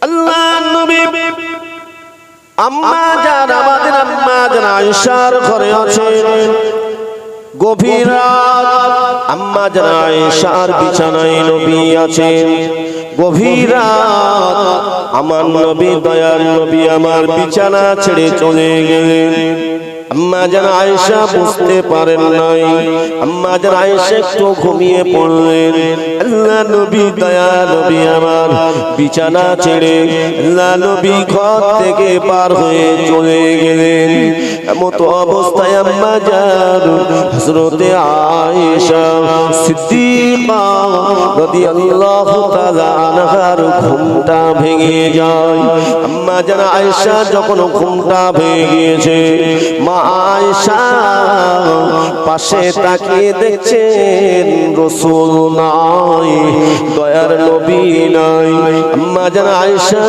আল্লাহ নবী আম্মা জান আমাদের আম্মা জান আয়েশার ঘরে আছেন। গভীর রাত আম্মা জান আয়েশার বিছানায় নবী আছেন। গভীর রাত আমার নবী দয়ার নবী আমার বিছানা ছেড়ে চলে গেলেন। আম্মা জান আয়েশা বুঝতে পারেন নাই। আম্মা জান আয়েশা একটু ঘুমিয়ে পড়লেন। আল্লাহ নবী দয়া নবী আমার বিছানা ছেড়ে আল্লাহ নবী ঘর থেকে পার হয়ে চলে গেলেন। এমত অবস্থায় আম্মা জান হযরতে আয়েশা সিদ্দিকা রাদিয়াল্লাহু তাআলা আনহার ঘুমটা ভেঙে যায়। আম্মা জান আয়েশা যখন ঘুমটা ভেঙে গিয়েছে, মা আয়েশা পাশে তাকিয়ে দেখছেন রাসূল নাই, দয়ার নবী নাই। আম্মা জান আয়েশা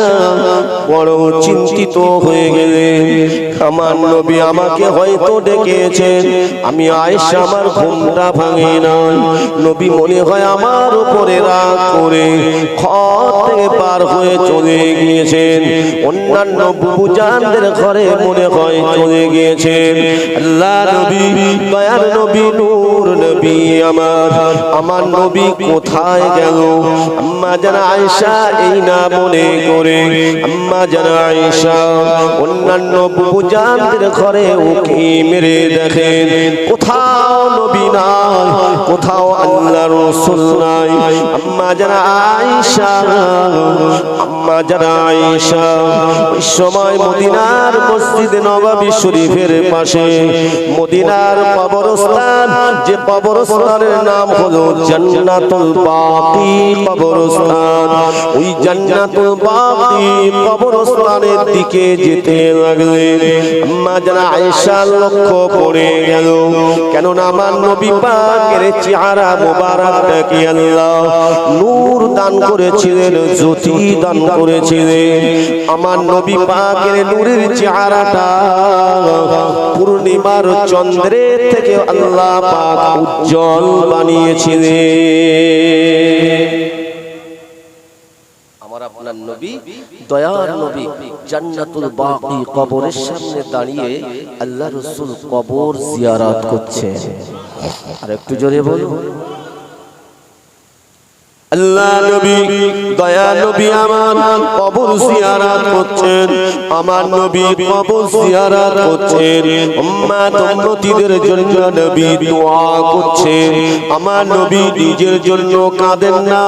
বড় চিন্তিত হয়ে গেলেন। আমার নবী আমাকে হয়তো ডেকেছেন, আমি আয়েশা আমার ঘুমটা ভাঙে নাই। নবী মনে হয় আমার উপরে রাগ করে ঘর থেকে পার হয়ে চলে গিয়েছেন। অন্যান্য বুবুজানদের ঘরে মনে হয় চলে গিয়েছেন। আল্লাহ নবী দয়ার নবী নূর নবী আমার নবী কোথায় গেল? আম্মা জান আয়েশা এই না মনে করে আম্মা জান আয়েশা অন্যান্য বুবুজানদের ঘরে উকি মেরে দেখেন, কোথাও নবী নাই, কোথাও আল্লাহর রাসূল নাই। আম্মা জান আয়েশা ওই সময় মদিনার মসজিদে নববী শরীফের পাশে মদিনার কবরস্থান, যে কবরস্থানের নাম হলো জান্নাতুল বাকি কবরস্থান, ওই জান্নাতুল বাকি কবরস্থানের দিকে যেতে লাগলেন। আম্মা জান আয়েশা লক্ষ্য করে গেল, কেননা আমার নবী পাকের চেহারা মোবারকটাকে আল্লাহ নূর দান করেছিলেন, জ্যোতি দান করেছিলেন। আমার নবী পাকের নূরের চেহারাটা পূর্ণিমার চন্দ্রের থেকে আল্লাহ পাক উজ্জ্বল বানিয়েছিলেন। আমার আপনার নবী দয়ার নবী জান্নাতুল বাকি কবরের সামনে দাঁড়িয়ে আল্লাহ রাসূল কবর জিয়ারত করছে। আর একটু জোরে বলুন, আল্লাহ নবী দয়া নবী আমার কবর জিয়ারত করছেন। আমার নবী কবর জিয়ারত করছেন, উম্মত উম্মতীদের জন্য নবী দোয়া করছেন। আমার নবী নিজের জন্য কাঁদেন না,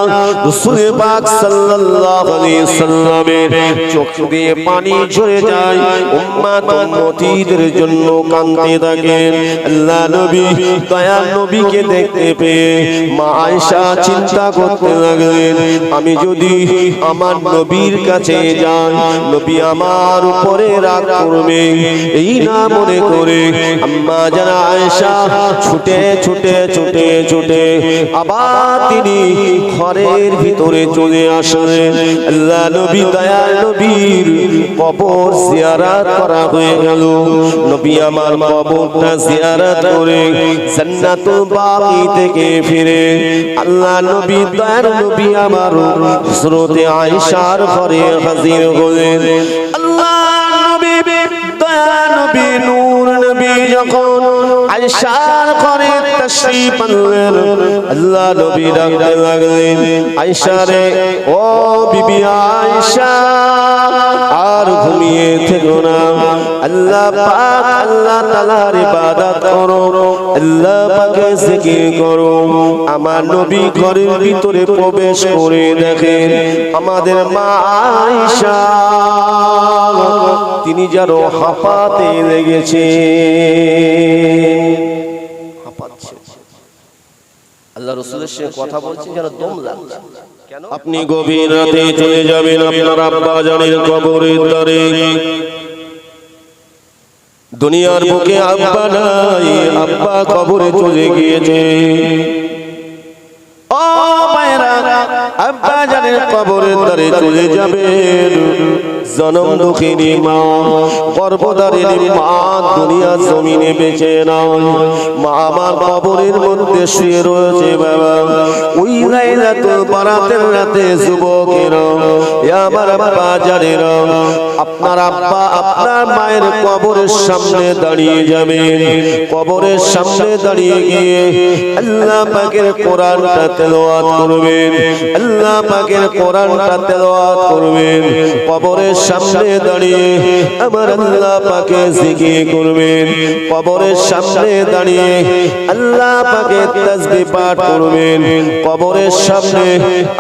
রাসূল পাক সাল্লাল্লাহু আলাইহি সাল্লামের চোখ দিয়ে পানি ঝরে যায়, উম্মত উম্মতীদের জন্য কাঁদতে থাকেন। আল্লাহ নবী দয়া নবীকে দেখতে পেয়ে মা আয়েশা চিন্তা করতে লাগলেন, আমি যদি আমার নবীর কাছে যাই নবী আমার উপরে রাগ করবে, এই না মনে করে আম্মা জান আয়েশা ছুটে ছুটে ছুটে ছুটে আবার তিনি ঘরের ভিতরে চলে আসলেন। আল্লাহ নবী দয়াল নবীর কবর জিয়ারত করা হয়ে গেল। নবী আমার কবরটা জিয়ারত করে জান্নাতুল বাকি থেকে ফিরে আল্লাহ নবী দয়াল নবী আমার হযরতে আয়েশার ঘরে হাজির হলেন। আল্লাহ নবী দয়া নবী নূর নবী যখন আয়েশার ঘরে তাশরীফ আনলেন, আল্লাহ নবী ডাকতে লাগলেন, আয়েশা রে, ও বিবি আয়েশা, আর ঘুমিয়ে থেকো না, আল্লাহ পাক আল্লাহ তাআলার ইবাদত করো, আল্লাহ পাকের জিকির করো। আমার নবী ঘরের ভিতরে প্রবেশ করে দেখেন আমাদের মা আয়েশা তিনি যেন হাঁপাতে লেগেছে, হাঁপাচ্ছে। আল্লাহ রাসূলের সাথে কথা বলছেন যেন দম লাগছে। কেন? আপনি গভীর রাতে চলে যাবেন আপনার আব্বা জানের কবরের দ্বারে। দুনিয়ার বুকে আব্বা নাই, আব্বা কবরে চলে গিয়েছে। ও ভাইরা, আব্বা জানের কবরের দ্বারে চলে যাবেন। জনম দুঃখিনী মা, গর্ভধারিণী মা দুনিয়া জমিনে বেঁচে নয়, মা আমার কবরের মধ্যে শুয়ে রয়েছে বাবা। ওই লাইলাতুল বারাতের রাতে যুবকেরা, আমার বাজারেরা, আপনার আব্বা আপনার মায়ের কবরের সামনে দাঁড়িয়ে যাবেন। কবরের সামনে দাঁড়িয়ে গিয়ে আল্লাহ পাকের কোরআনটা তেলাওয়াত করবেন, আল্লাহ পাকের কোরআনটা তেলাওয়াত করবেন। কবরের সামনে দাঁড়িয়ে আমার আল্লাহ পাকে জিকির করবেন। কবরের সামনে দাঁড়িয়ে আল্লাহ পাকে তাসবিহ পাঠ করবেন। কবরের সামনে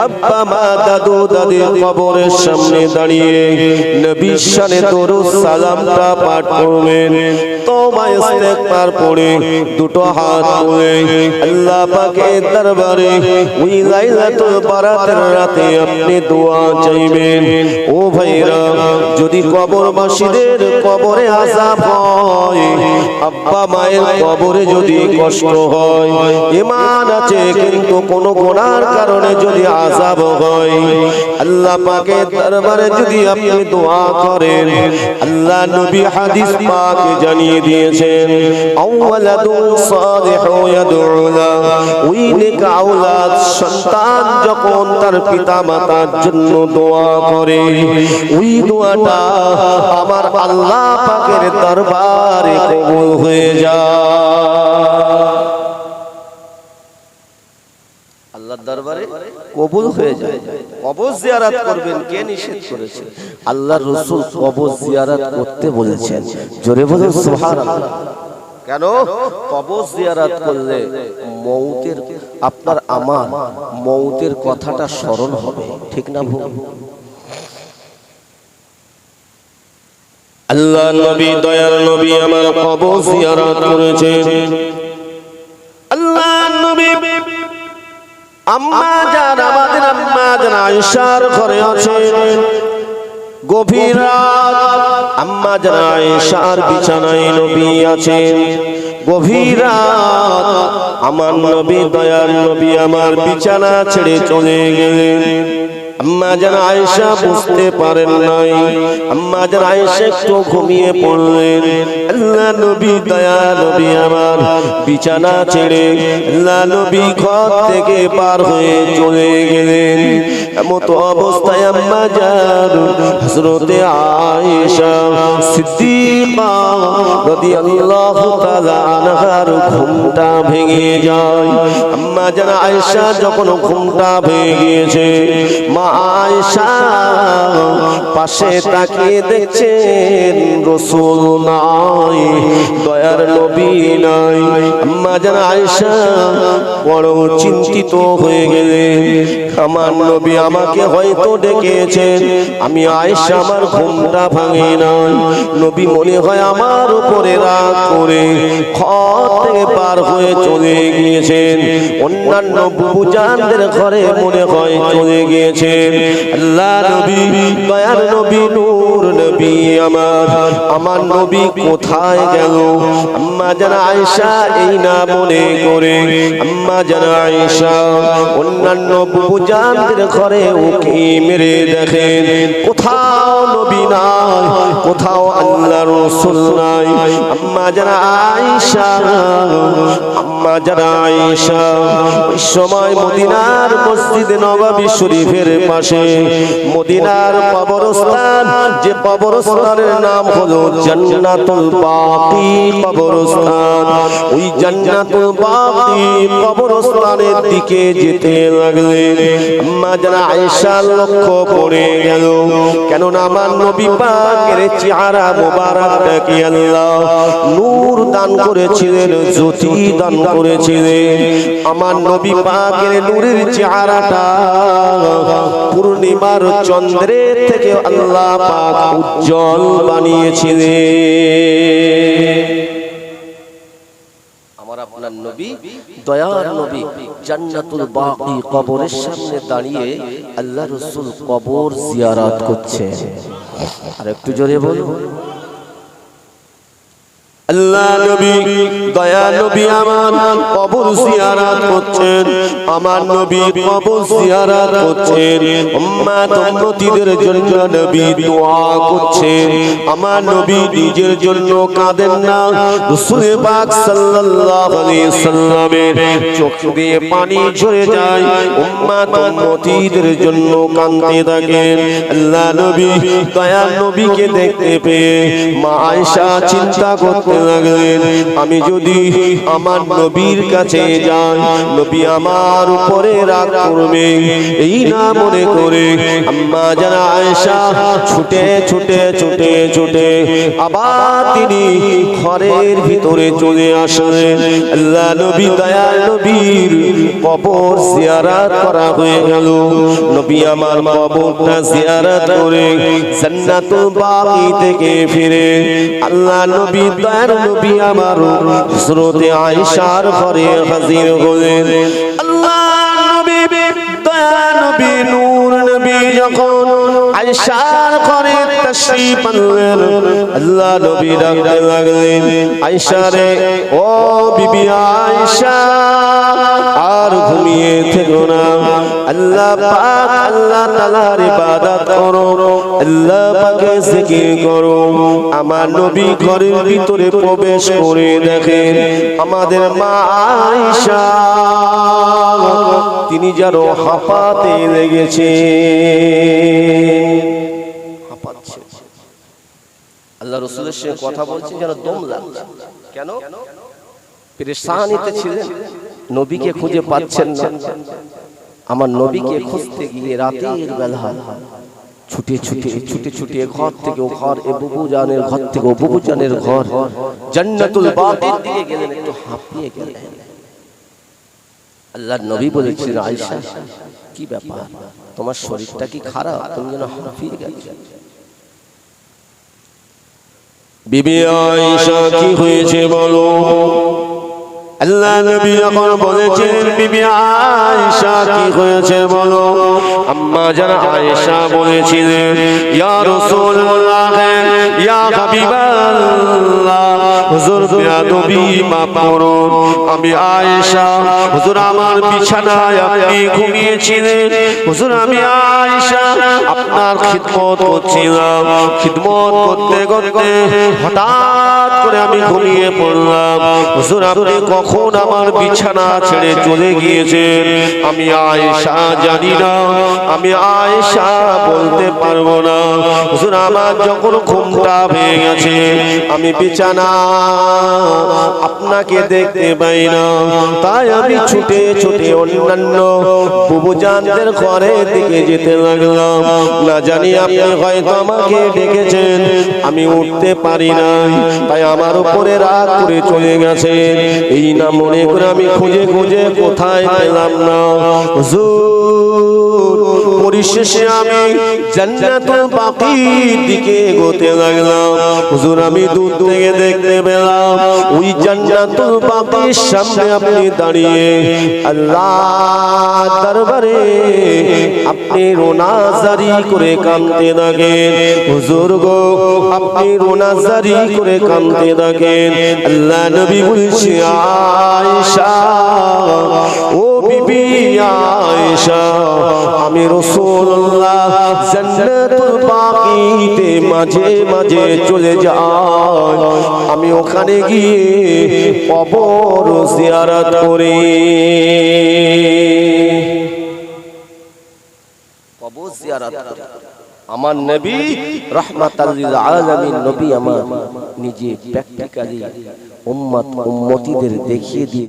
আব্বা মা দাদু দাদির কবরের সামনে দাঁড়িয়ে নবীর শানে দরুদ সালামটা পাঠ করবেন। তওবা ইস্তেগফার পড়ে দুটো হাত তুলে আল্লাহ পাকের দরবারে ওই লাইলাতুল বারাতের রাতে আপনি দোয়া চাইবেন। ও ভাইরা, যদি কবরবাসীদের কবরে আযাব হয়, আব্বা মায়ের কবরে যদি কষ্ট হয়, ঈমান আছে কিন্তু কোনো গুনার কারণে যদি আযাব হয়, আল্লাহ পাকের দরবারে যদি আপনি দোয়া করেন, আল্লাহ নবী হাদিস পাকে জানিয়ে দিয়েছেন, আওয়ালাদুন সালিহু ইয়াদউ লা, ওই নেক আওলাদ সন্তান যখন তার পিতামাতার জন্য দোয়া করে, ওই দোয়াটা আমার আল্লাহ পাকের দরবারে কবুল হয়ে যায়। আল্লাহর দরবারে কবুল হয়ে যায়। কবর জিয়ারত করবেন, কে নিষেধ করেছে? আল্লাহর রাসূল কবর জিয়ারত করতে বলেছেন। জোরে বলুন সুবহানাল্লাহ। কেন? কবর জিয়ারত করলে মউতের, আপনার আমার মউতের কথাটা স্মরণ হবে, ঠিক না ভুল? আল্লাহ নবী, দয়ার নবী আমার কবর জিয়ারত করেছেন। আল্লাহ নবী আম্মা জান, আমাদের আম্মা জান আয়েশার ঘরে আছেন। গভীর রাত আম্মা জান আয়েশার বিছানায় নবী আছেন। গভীর রাত আমার নবী, দয়ার নবী আমার বিছানা ছেড়ে চলে গেলেন। আম্মা জান আয়েশা বুঝতে পারেন নাই। আম্মা জান আয়েশা একটু ঘুমিয়ে পড়লেন। আল্লাহ নবী, দয়া নবী আমার বিছানা ছেড়ে আল্লাহ নবী ঘর থেকে পার হয়ে চলে গেলেন। এমত অবস্থায় আম্মা জান হযরতে আয়েশা সিদ্দিকা রাদিয়াল্লাহু তাআলা আনহার ঘুমটা ভেঙে যায়। আম্মা জান আয়েশা যখন ঘুমটা ভেঙে গিয়েছে, মা আয়েশা পাশে তাকিয়ে দেখছেন রাসূল নাই, দয়ার নবী নাই। আম্মা জান আয়েশা বড় চিন্তিত হয়ে গেলেন। আমার নবী আমাকে হয়তো ডেকেছেন, আমি আয়েশা আমার ঘুমটা ভাঙে নাই। নবী মনে হয় আমার উপরে রাগ করে ঘর থেকে পার হয়ে চলে গিয়েছেন। অন্যান্য বুবুজানদের ঘরে মনে হয় চলে গিয়েছেন। আল্লাহ নবী, দয়ার নবী, নূর নবী আমার নবী কোথায় গেল? আম্মা জান আয়েশা এই না মনে করে আম্মা জান আয়েশা অন্যান্য বুবুজানদের ঘরে উকি মেরে দেখেন, কোথাও নবী নাই, কোথাও আল্লাহ রাসূল নাই। আম্মা জান আয়েশা ওই সময় মদিনার মসজিদে নববী শরীফের পাশে মদিনার কবরস্থান, যে কবরস্থানের নাম হলো জান্নাতুল বাকি কবরস্থান, ওই জান্নাতুল বাকি কবরস্থানের দিকে যেতে লাগলেন। আম্মা জান আয়েশা লক্ষ্য পড়ে গেল, কেননা আমার নবী পাকের চেহারা মোবারকটাকে আল্লাহ নূর দান করেছিলেন, জ্যোতি দান করেছিলেন। আমার নবী পাকের নূরের চেহারাটা পূর্ণিমার চন্দ্রের থেকে আল্লাহ পাক উজ্জ্বল বানিয়েছিলেন। আমার আপনার নবী, দয়ার নবী জান্নাতুল বাকি কবরের সামনে দাঁড়িয়ে আল্লাহ রাসূল কবর জিয়ারত করছে। আর একটু জোরে বলুন। আল্লাহ নবী দয়া নবী আমার কবর জিয়ারত করছেন, আমার নবী কবর জিয়ারত করছেন, উম্মত উম্মতিদের জন্য নবী দোয়া করছেন। আমার নবী নিজের জন্য কাঁদেন না, রাসূল পাক সাল্লাল্লাহু আলাইহি সাল্লামের চোখ দিয়ে পানি ঝরে যায়, উম্মত উম্মতিদের জন্য কাঁদতে থাকেন। আল্লাহ নবী দয়া নবীকে দেখতে পেয়ে মা আয়েশা চিন্তা করতে লাগলেন, আমি যদি আমার নবীর কাছে যাই নবী আমার উপরে রাগ করবে, এই না মনে করে আম্মা জানা আয়েশা ছুটে ছুটে ছুটে ছুটে আবার তিনি ঘরের ভিতরে চলে আসলেন। আল্লাহ নবী দয়াল নবীর কবর জিয়ারত করা হয়ে গেল। নবী আমার কবরটা জিয়ারত করে জান্নাতুল বাকি থেকে ফিরে আল্লাহ নবী দয়াল নবী আমার হযরতে আয়েশার ঘরে হাজির হলেন। আল্লাহ নবী দয়াল নবী নূর নবী যখন আয়েশার ঘরে তাশরীফ আনলেন, আল্লাহ নবী ডাকতে লাগলেন, আয়েশা রে, ও বিবি আয়েশা আর ঘুমিয়ে থেকো না, আল্লাহ পাক আল্লাহ তাআলার ইবাদত করো, আল্লাহ পাকের জিকির করো। আমার নবী ঘরের ভিতরে প্রবেশ করে দেখেন আমাদের মা আয়েশা তিনি যেন হাঁপাতে লেগেছে, হাঁপাচ্ছে। আল্লাহ রাসূলের সঙ্গে কথা বলছেন যেন দম লাগছে। কেন? পেরেশানিতে ছিলেন, নবীকে খুঁজে পাচ্ছেন না। আমার নবীকে খুঁজতে গিয়ে রাতের বেলা ছুটে ছুটে ছুটে ছুটে ঘর থেকে ও ঘর, এ বুবু জানের ঘর থেকে ও বুবু জানের ঘর, জান্নাতুল বাকির দিকে গেলেন, একটু হাঁপিয়ে গেলেন। আল্লাহর নবী বলেছিলেন, আয়েশা কি ব্যাপার, তোমার শরীরটা কি খারাপ, তুমি যেন হাঁপিয়ে গেছো? বিবি আয়েশা কি হয়েছে বলো? আল্লাহ নবী যখন বলেছেন বিবি আয়েশা কি হয়েছে বলো, আম্মা জান আয়েশা বলেছিলেন, ইয়া রাসূলুল্লাহ ইয়া হাবিবাল্লাহ, হুজুর নবী মাফ করুন, আমি আয়েশা, হুজুর আমার বিছানায় আপনি ঘুমিয়েছিলেন, হুজুর আমি আয়েশা আপনার খিদমত করছিলাম, খিদমত করতে করতে হঠাৎ করে আমি ঘুমিয়ে পড়লাম, হুজুর আপনি কখন আমার বিছানা ছেড়ে চলে গিয়েছেন আমি আয়েশা জানি না, আমি আয়েশা বলতে পারবো না। হুজুর আমার যখন ঘুমটা ভেঙে গেছে আমি বিছানা আপনাকে দেখতে পাই না, তাই আমি ছুটে ছুটে অন্যান্য বুবুজানদের ঘরের দিকে যেতে লাগলাম, না জানি আপনি হয়তো আমাকে ডেকেছেন, আমি উঠতে পারি না, তাই আমার উপরে রাগ করে চলে গেছে, এই না মনে করে আমি খুঁজে খুঁজে কোথায় পেলাম না। হুজুর পরিশেষে আমি জান্নাতুল বাকির দিকে এগোতে লাগলাম, হুজুর আমি দূর থেকে দেখতে পেলাম ওই জান্নাতুল বাকির সামনে আপনি দাঁড়িয়ে আল্লাহ দরবারে আপনি রোনাজারি করে কাঁদতে থাকেন, হুজুর গো আপনি রোনাজারি করে কাঁদতে থাকেন। আল্লাহ নবী বলছে, আয়েশা ও বিবি আয়েশা, আমি রাসূলুল্লাহ জান্নাতুল বাকিতে মাঝে মাঝে চলে যাই, আমি ওখানে গিয়ে কবর জিয়ারত করি, কবর জিয়ারত করি। আমার নবী রাহমাতাল লিল আলামিন নবী আমার নিজে প্র্যাকটিক্যালি উম্মত উম্মতিদের দেখিয়ে দিয়ে